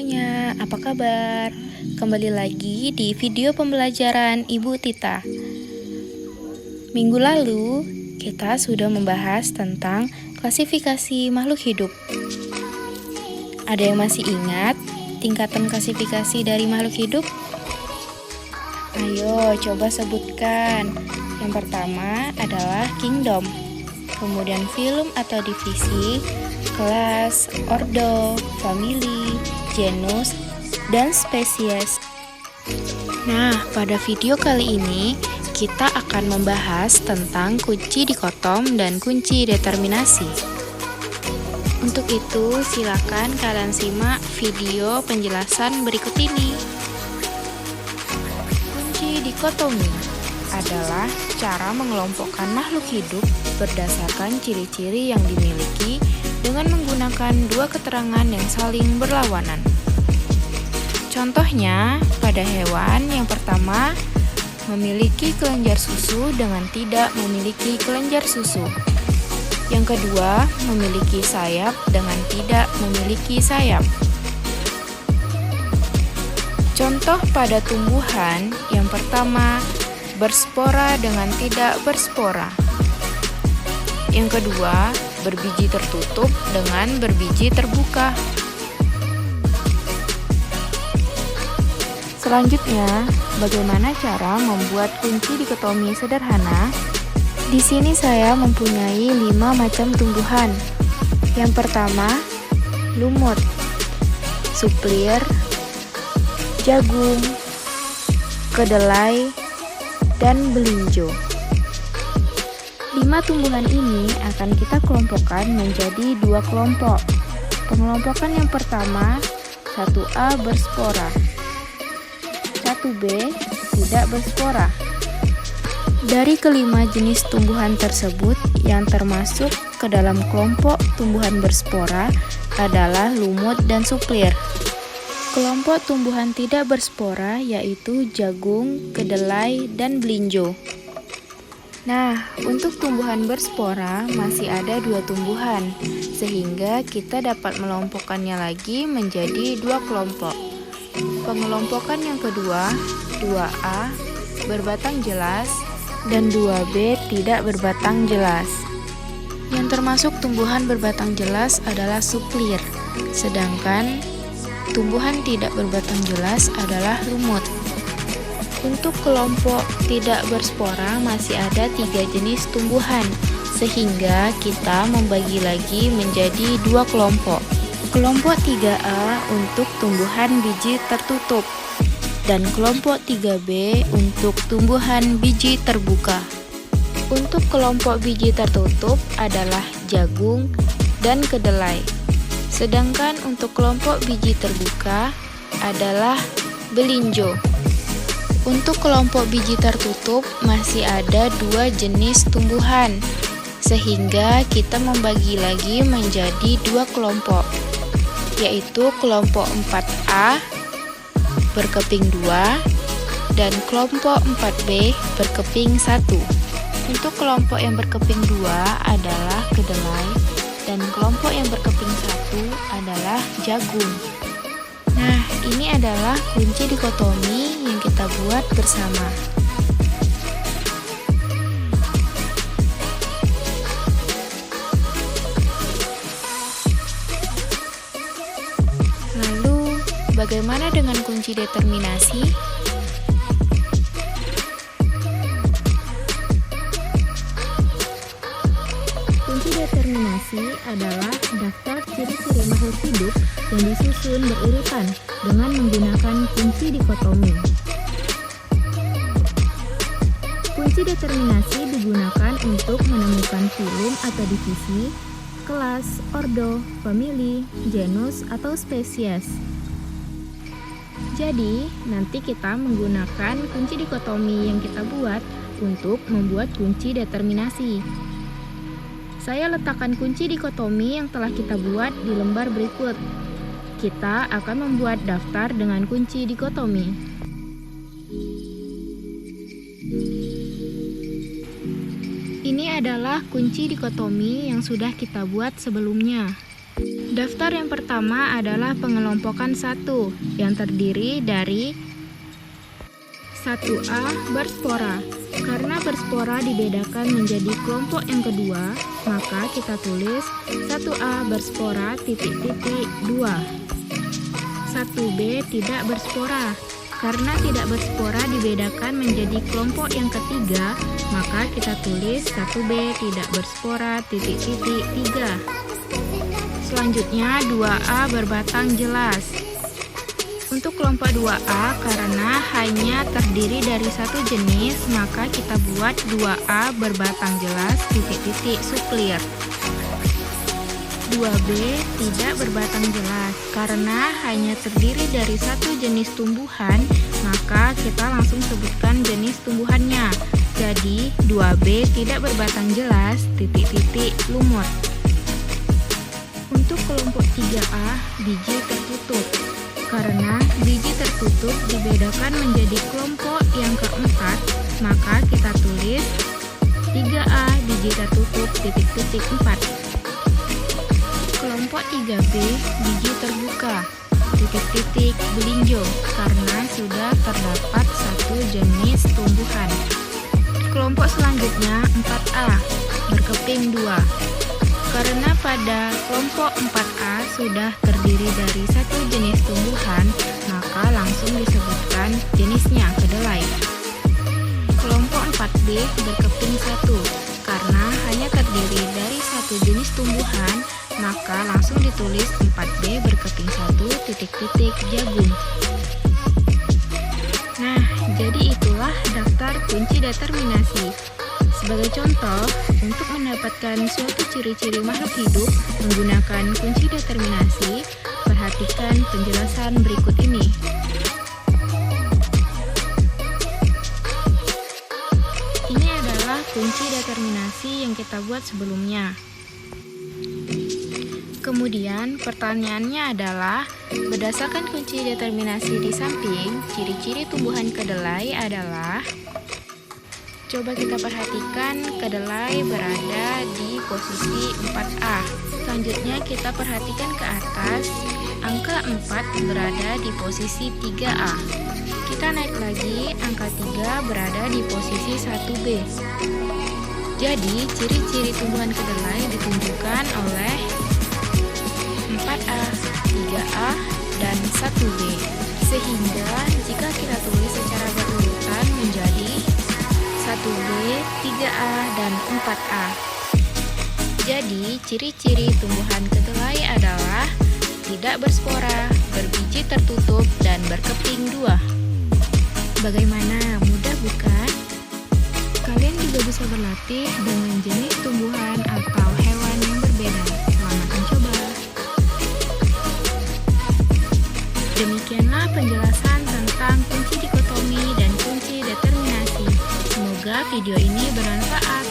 semuanya, apa kabar? Kembali lagi di video pembelajaran Ibu Tita. Minggu lalu, kita sudah membahas tentang klasifikasi makhluk hidup. Ada yang masih ingat tingkatan klasifikasi dari makhluk hidup? Ayo, coba sebutkan. Yang pertama adalah kingdom, kemudian film atau divisi, kelas, ordo, famili, genus, dan spesies. Nah, pada video kali ini kita akan membahas tentang kunci dikotom dan kunci determinasi. Untuk itu, silakan kalian simak video penjelasan berikut ini. Kunci dikotomi adalah cara mengelompokkan makhluk hidup berdasarkan ciri-ciri yang dimiliki dengan menggunakan dua keterangan yang saling berlawanan. Contohnya, pada hewan yang pertama memiliki kelenjar susu dengan tidak memiliki kelenjar susu. Yang kedua, memiliki sayap dengan tidak memiliki sayap. Contoh pada tumbuhan yang pertama, berspora dengan tidak berspora. Yang kedua, berbiji tertutup dengan berbiji terbuka. Selanjutnya, bagaimana cara membuat kunci dikotomi sederhana? Di sini saya mempunyai 5 macam tumbuhan. Yang pertama, lumut, suplir, jagung, kedelai, dan belinjo. 5 tumbuhan ini akan kita kelompokkan menjadi 2 kelompok. Pengelompokan yang pertama, 1A berspora, 1B tidak berspora. Dari kelima jenis tumbuhan tersebut, yang termasuk ke dalam kelompok tumbuhan berspora adalah lumut dan suplir. Kelompok tumbuhan tidak berspora yaitu jagung, kedelai, dan belinjo. Nah, untuk tumbuhan berspora masih ada 2 tumbuhan, sehingga kita dapat melompokkannya lagi menjadi 2 kelompok. Pengelompokan yang kedua, 2A berbatang jelas dan 2B tidak berbatang jelas. Yang termasuk tumbuhan berbatang jelas adalah suplir, sedangkan tumbuhan tidak berbatang jelas adalah lumut. Untuk kelompok tidak berspora masih ada 3 jenis tumbuhan, sehingga kita membagi lagi menjadi 2 kelompok. Kelompok 3A untuk tumbuhan biji tertutup, dan kelompok 3B untuk tumbuhan biji terbuka. Untuk kelompok biji tertutup adalah jagung dan kedelai. Sedangkan untuk kelompok biji terbuka adalah belinjo. Untuk kelompok biji tertutup masih ada 2 jenis tumbuhan, sehingga kita membagi lagi menjadi 2 kelompok, yaitu kelompok 4A berkeping 2 dan kelompok 4B berkeping 1. Untuk kelompok yang berkeping 2 adalah kedelai, dan kelompok yang berkeping 1 adalah jagung. Nah, ini adalah kunci dikotomi yang kita buat bersama. Lalu, bagaimana dengan kunci determinasi? Kunci determinasi adalah daftar ciri-ciri makhluk hidup yang disusun berurutan dengan menggunakan kunci dikotomi. Kunci determinasi digunakan untuk menemukan filum atau divisi, kelas, ordo, famili, genus, atau spesies. Jadi, nanti kita menggunakan kunci dikotomi yang kita buat untuk membuat kunci determinasi. Saya letakkan kunci dikotomi yang telah kita buat di lembar berikut. Kita akan membuat daftar dengan kunci dikotomi. Ini adalah kunci dikotomi yang sudah kita buat sebelumnya. Daftar yang pertama adalah pengelompokan 1 yang terdiri dari 1A berspora. Karena berspora dibedakan menjadi kelompok yang kedua, maka kita tulis 1A berspora titik-titik 2. 1B tidak berspora. Karena tidak berspora dibedakan menjadi kelompok yang ketiga, maka kita tulis 1B tidak berspora titik-titik 3. Selanjutnya 2A berbatang jelas. Untuk kelompok 2A, karena hanya terdiri dari satu jenis, maka kita buat 2A berbatang jelas titik-titik suklir. 2B tidak berbatang jelas. Karena hanya terdiri dari satu jenis tumbuhan, maka kita langsung sebutkan jenis tumbuhannya. Jadi 2B tidak berbatang jelas titik-titik lumut. Untuk kelompok 3A, biji tertutup. Karena biji tertutup dibedakan menjadi kelompok yang keempat, maka kita tulis 3A biji tertutup titik-titik 4. Kelompok 3B, biji terbuka titik-titik belinjo, karena sudah terdapat satu jenis tumbuhan. Kelompok selanjutnya 4A, berkeping 2. Karena pada kelompok 4A sudah terdiri dari satu jenis tumbuhan, maka langsung disebutkan jenisnya kedelai. Kelompok 4B berkeping 1. Karena hanya terdiri dari satu jenis tumbuhan, maka langsung ditulis 4B berkeping 1 titik-titik jagung. Nah, jadi itulah daftar kunci determinasi. Sebagai contoh, untuk mendapatkan suatu ciri-ciri makhluk hidup menggunakan kunci determinasi, perhatikan penjelasan berikut ini. Ini adalah kunci determinasi yang kita buat sebelumnya. Kemudian pertanyaannya adalah, berdasarkan kunci determinasi di samping, ciri-ciri tumbuhan kedelai adalah. Coba kita perhatikan kedelai berada di posisi 4A. Selanjutnya kita perhatikan ke atas, angka 4 berada di posisi 3A. Kita naik lagi, angka 3 berada di posisi 1B. Jadi ciri-ciri tumbuhan kedelai ditunjukkan oleh 4A, 3A, dan 1B. Sehingga jika kita tulis secara berurutan menjadi 1B, 3A, dan 4A. Jadi, ciri-ciri tumbuhan kedelai adalah tidak berspora, berbiji tertutup, dan berkeping 2. Bagaimana? Mudah bukan? Kalian juga bisa berlatih dengan jenis tumbuhan atau hewan yang berbeda. Selamat mencoba! Demikianlah penjelasan tentang kunci dikotomi dan kunci determinasi. Semoga video ini bermanfaat.